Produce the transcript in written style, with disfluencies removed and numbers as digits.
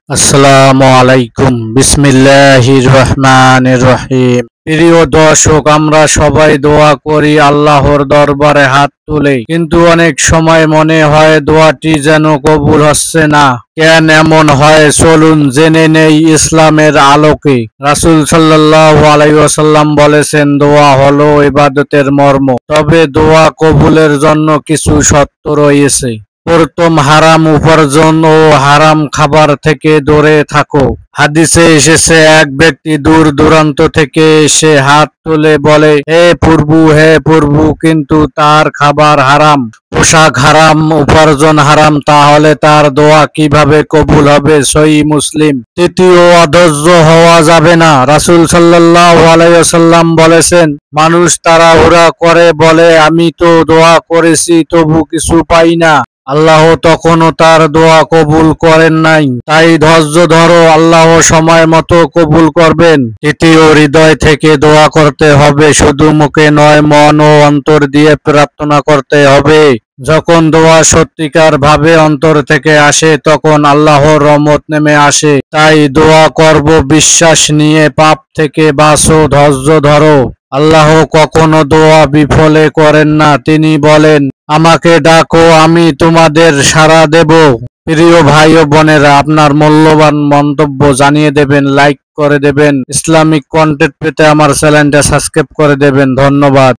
আসসালামু আলাইকুম। বিসমিল্লাহির রহমানির রহিম। প্রিয় দর্শক, আমরা সবাই দোয়া করি আল্লাহর দরবারে হাত তুলে, কিন্তু অনেক সময় মনে হয় দোয়াটি যেন কবুল হচ্ছে না। কেন এমন হয় চলুন জেনে নেই ইসলামের আলোকে। রাসূল সাল্লাল্লাহু আলাইহি ওয়াসাল্লাম বলেছেন, দোয়া হলো ইবাদতের মর্ম, তবে দোয়া কবুলের জন্য কিছু শর্ত রয়েছে। প্রথম, হারাম উপার্জন ও হারাম খাবার থেকে দূরে থাকো। হাদিসে এসেছে, এক ব্যক্তি দূর দূরান্ত থেকে এসে হাত তুলে বলে, হে প্রভু, হে প্রভু, কিন্তু তার খাবার হারাম, পোশাক হারাম, উপার্জন হারাম, তাহলে তার দোয়া কিভাবে কবুল হবে? সহিহ মুসলিম। তৃতীয়, অধৈর্য হওয়া যাবে না। রাসূল সাল্লাল্লাহু আলাইহি ওয়াসাল্লাম বলেছেন, মানুষ তাড়াহুড়া করে বলে, আমি তো দোয়া করেছি তবু কিছু পাই না, আল্লাহ তখনও তার দোয়া কবুল করেন নাই। তাই ধৈর্য ধরো, আল্লাহ সময় মতো কবুল করবেন। তৃতীয়, হৃদয় থেকে দোয়া করতে হবে, শুধু মুখে নয়, মন ও অন্তর দিয়ে প্রার্থনা করতে হবে। যখন দোয়া সত্যিকার ভাবে অন্তর থেকে আসে তখন আল্লাহর রহমত নেমে আসে। তাই দোয়া করব বিশ্বাস নিয়ে, পাপ থেকে বাঁচো, ধৈর্য ধরো। আল্লাহ কখনো দোয়া বিফলে করেন না। তিনি বলেন, আমাকে ডাকো, আমি তোমাদের সাড়া দেব। প্রিয় ভাই ও বোনেরা, আপনার মূল্যবান মন্তব্য জানিয়ে দেবেন, লাইক করে দেবেন। ইসলামিক কন্টেন্ট পেতে আমার চ্যানেলটা সাবস্ক্রাইব করে দেবেন। ধন্যবাদ।